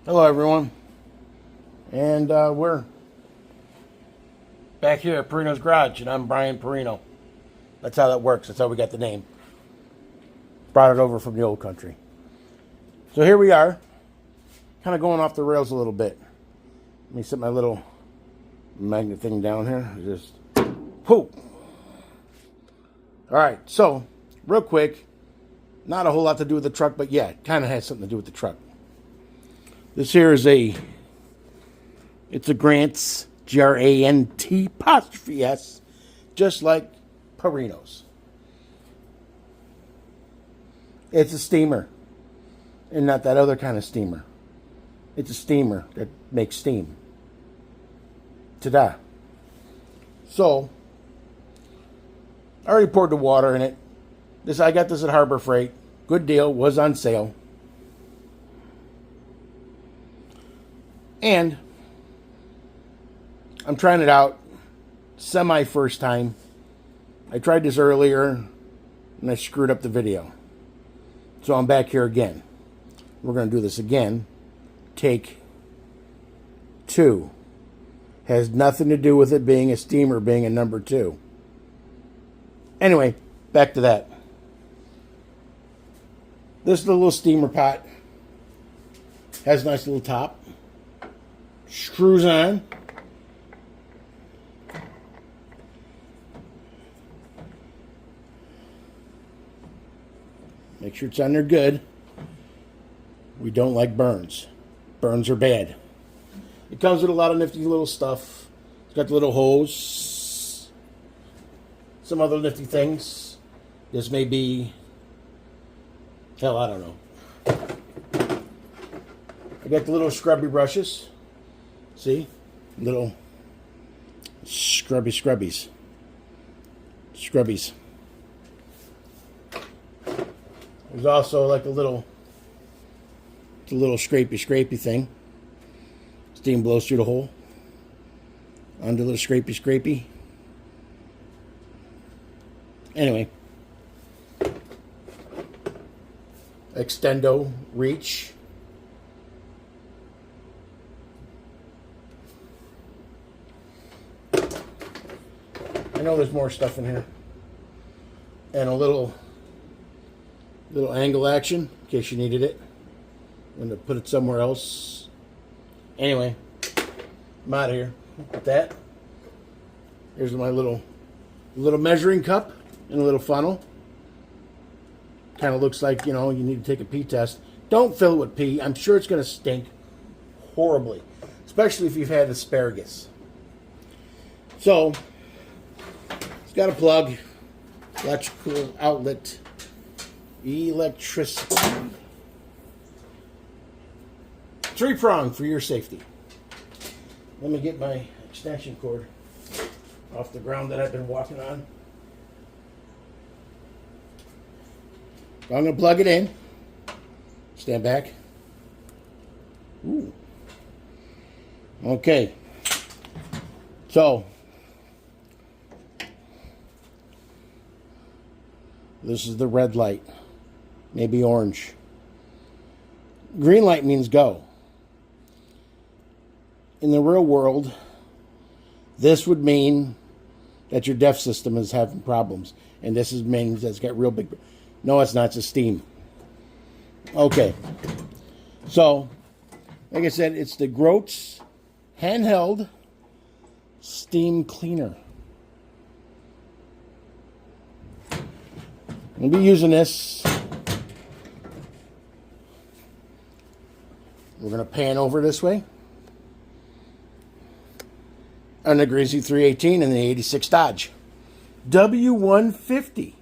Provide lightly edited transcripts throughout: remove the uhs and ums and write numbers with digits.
Hello, everyone, and we're back here at Perino's Garage, and I'm Brian Perino. That's how that works. That's how we got the name. Brought it over from the old country. So here we are, kind of going off the rails a little bit. Let me set my little magnet thing down here. Just, whoo! All right, so real quick, not a whole lot to do with the truck, but yeah, it kind of has something to do with the truck. This here is it's a Grant's, Grant apostrophe S, just like Perino's. It's a steamer, and not that other kind of steamer. It's a steamer that makes steam. Ta-da. So, I already poured the water in it. I got this at Harbor Freight. Good deal, was on sale. And I'm trying it out, semi first time. I tried this earlier and I screwed up the video. So I'm back here again. We're going to do this again. Take 2. Has nothing to do with it being a steamer being a number 2. Anyway, back to that. This is the little steamer pot. Has a nice little top. Screws on. Make sure it's on there good. We don't like burns. Burns are bad. It comes with a lot of nifty little stuff. It's got the little hose. Some other nifty things. This may be... hell, I don't know. I got the little scrubby brushes. See? Little scrubbies. There's also like a little scrapey thing. Steam blows through the hole. Onto the little scrapey. Anyway. Extendo reach. I know there's more stuff in here. And a little angle action, in case you needed it. I'm going to put it somewhere else. Anyway, I'm out of here with that. Here's my little measuring cup and a little funnel. Kind of looks like, you need to take a pee test. Don't fill it with pee. I'm sure it's going to stink horribly, especially if you've had asparagus. So, it's got a plug, electrical outlet, electricity. 3-prong for your safety. Let me get my extension cord off the ground that I've been walking on. I'm going to plug it in. Stand back. Ooh. Okay. So, this is the red light. Maybe orange. Green light means go. In the real world, this would mean that your DEF system is having problems. And this means that it's got real big... No, it's not. It's a steam. Okay. So, like I said, it's the Groats handheld steam cleaner. I'll be using this. We're going to pan over this way. On the greezy 318 and the 86 Dodge. W150.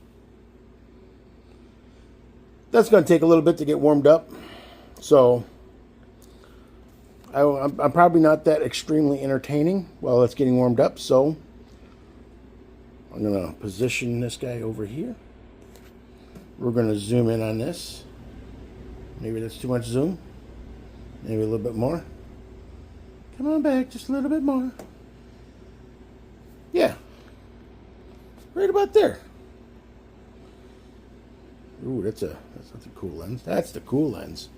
That's going to take a little bit to get warmed up. So, I'm probably not that extremely entertaining while it's getting warmed up. So, I'm going to position this guy over here. We're going to zoom in on this. Maybe that's too much zoom. Maybe a little bit more. Come on back, just a little bit more. Yeah. Right about there. Ooh, that's not the cool lens. That's the cool lens.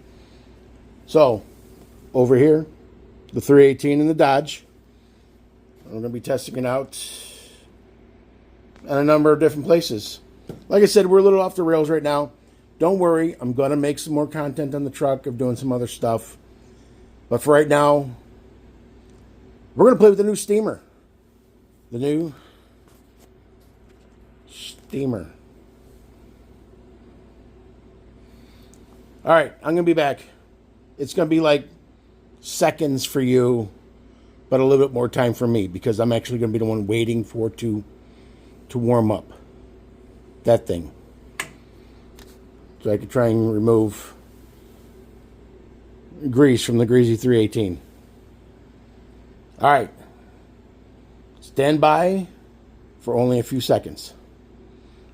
So, over here, the 318 and the Dodge. We're going to be testing it out at a number of different places. Like I said, we're a little off the rails right now. Don't worry, I'm going to make some more content on the truck of doing some other stuff. But for right now, we're going to play with the new steamer. The new steamer. All right, I'm going to be back. It's going to be like seconds for you, but a little bit more time for me because I'm actually going to be the one waiting for it to warm up. That thing. So I could try and remove grease from the greasy 318. All right. Stand by for only a few seconds.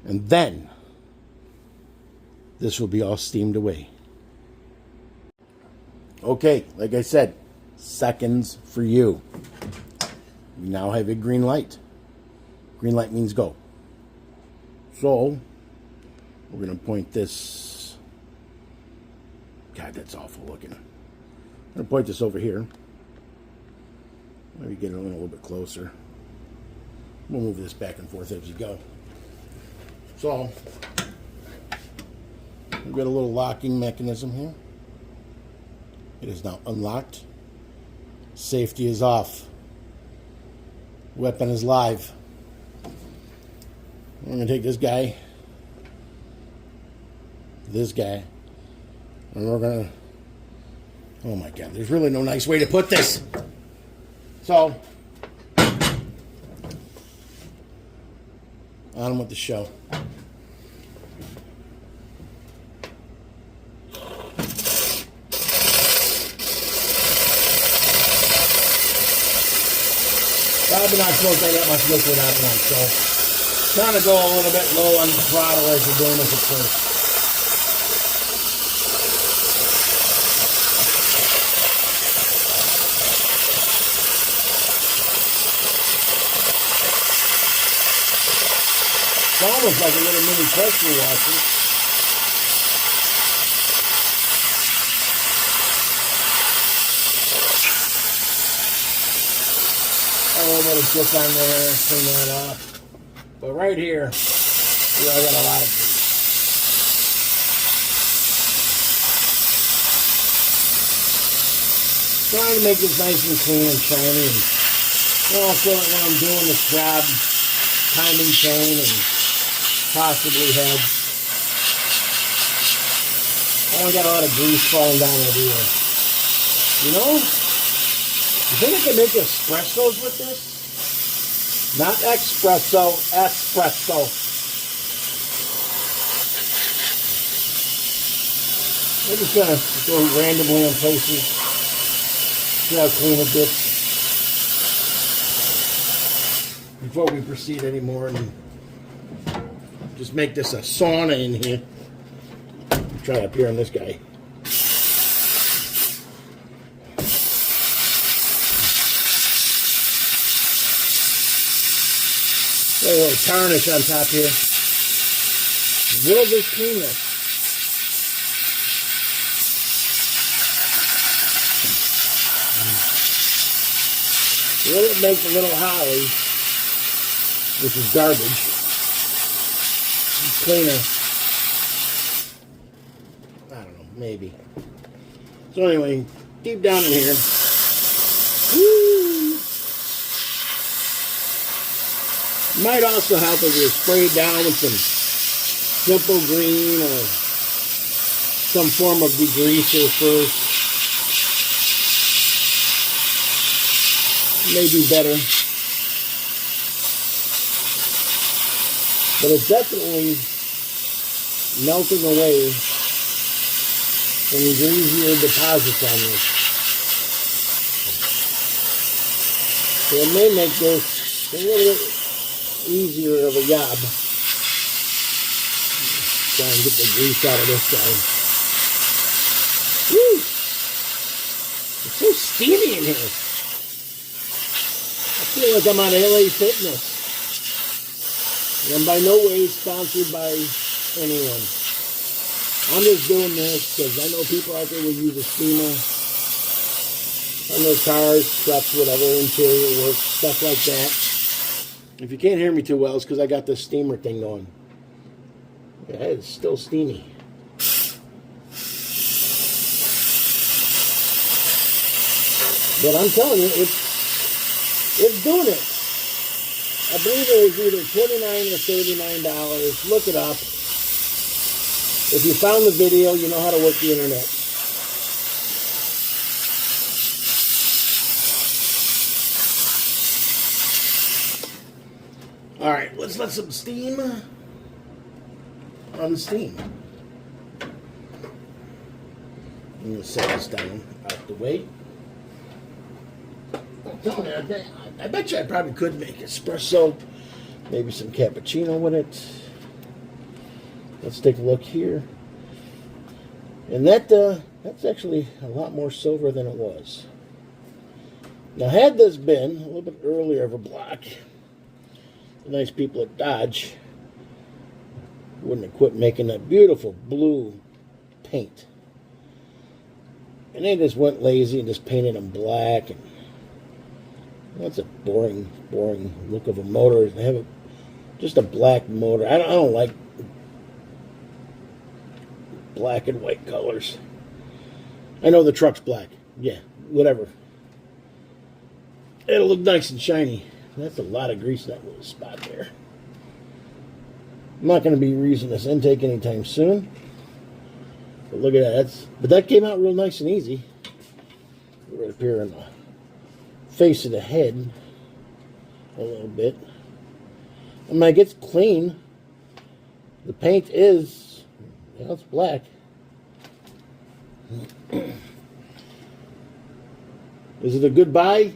And then this will be all steamed away. Okay, like I said, seconds for you. We now have a green light. Green light means go. So, we're going to point this. God, that's awful looking. I'm going to point this over here. Maybe get it a little bit closer. We'll move this back and forth as you go. So, we've got a little locking mechanism here. It is now unlocked. Safety is off. Weapon is live. I'm going to take this guy, and we're going to, oh my God, there's really no nice way to put this. So, on with the show. Probably not supposed to have that much liquid out at once, so trying to go a little bit low on the throttle as you're doing this at first. It's almost like a little mini pressure washer. A little bit of slip on there, clean that off. But right here, I got a lot of grease. Trying to make this nice and clean and shiny, and also when I'm doing this job, timing chain and possibly head. I don't got a lot of grease falling down everywhere. You know? You think I can make espressos with this? Not espresso, espresso. I'm just going to go randomly in places. See how clean it gets. Before we proceed anymore, and just make this a sauna in here. Try up here on this guy. A little tarnish on top here. Will this clean this? Will it make the little holly, which is garbage, cleaner? I don't know, maybe. So anyway, deep down in here. Woo! Might also help if you spray it down with some simple green or some form of degreaser first. Maybe better. But it's definitely melting away some greasier deposits on this. So it may make this a little bit easier of a job. Try and get the grease out of this guy. Woo! It's so steamy in here. I feel like I'm on LA Fitness. And I'm by no way sponsored by anyone. I'm just doing this because I know people out there will use a steamer. on their cars, trucks, whatever, interior work, stuff like that. If you can't hear me too well, it's because I got this steamer thing going. Yeah, it's still steamy. But I'm telling you, it's doing it. I believe it was either $29 or $39. Look it up. If you found the video, you know how to work the internet. All right, let's let some steam on the steam. I'm going to set this down out the way. I bet you I probably could make espresso, maybe some cappuccino with it. Let's take a look here. And that's actually a lot more silver than it was. Now, had this been a little bit earlier of a block, the nice people at Dodge wouldn't have quit making that beautiful blue paint. And they just went lazy and just painted them black. And that's a boring look of a motor. They have just a black motor. I don't like black and white colors. I know the truck's black. Yeah, whatever. It'll look nice and shiny. That's a lot of grease in that little spot there. I'm not going to be reusing this intake anytime soon. But look at that. But that came out real nice and easy. Right up here in the face of the head a little bit. And when it gets clean, the paint is, it's black. Is it a good buy?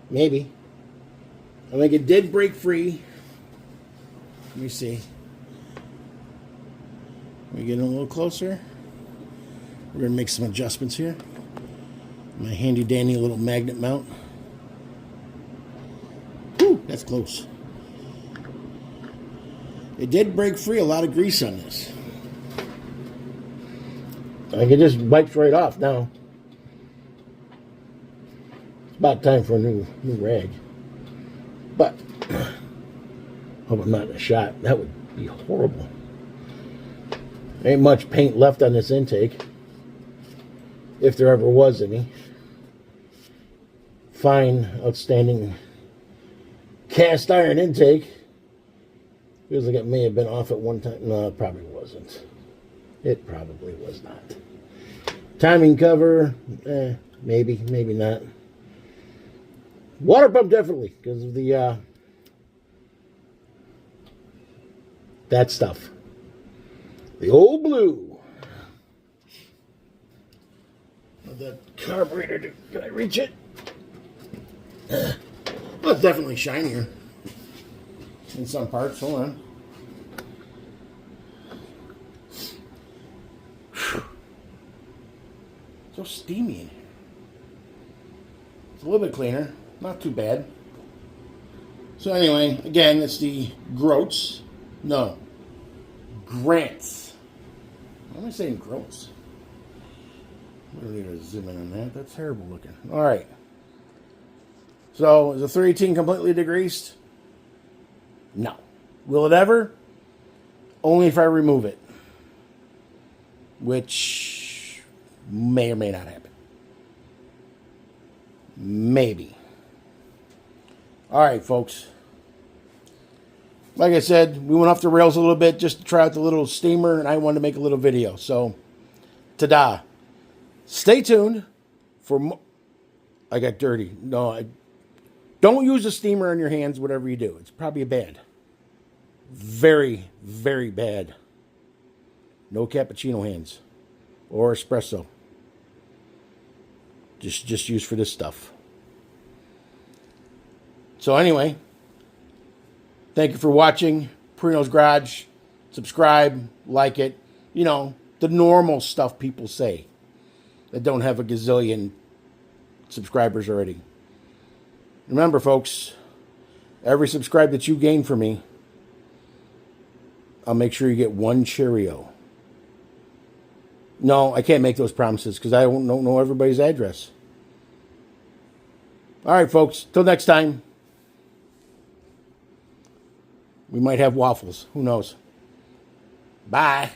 Maybe. I think it did break free. Let me see. We get a little closer. We're going to make some adjustments here. My handy dandy little magnet mount. Whew, that's close. It did break free a lot of grease on this. I think it just wipes right off now. It's about time for a new rag. But, hope I'm not in a shot. That would be horrible. There ain't much paint left on this intake. If there ever was any. Fine, outstanding cast iron intake. Feels like it may have been off at one time. No, it probably wasn't. It probably was not. Timing cover, maybe, maybe not. Water pump definitely, because of the that stuff. The old blue. The carburetor, can I reach it? Well, it's definitely shinier in some parts. Hold on. So steamy in here. It's a little bit cleaner. Not too bad. So anyway, again, it's the Grants. Why am I saying Grants? We don't need to zoom in on that. That's terrible looking. All right. So is the 318 completely degreased? No. Will it ever? Only if I remove it. Which may or may not happen. Maybe. All right, folks. Like I said, we went off the rails a little bit just to try out the little steamer, and I wanted to make a little video. So, ta-da. Stay tuned for more. I got dirty. No, don't use a steamer on your hands, whatever you do. It's probably bad. Very, very bad. No cappuccino hands or espresso. Just use for this stuff. So anyway, thank you for watching Perino's Garage. Subscribe, like it. You know, the normal stuff people say that don't have a gazillion subscribers already. Remember, folks, every subscribe that you gain from me, I'll make sure you get one Cheerio. No, I can't make those promises because I don't know everybody's address. All right, folks. Till next time. We might have waffles. Who knows? Bye.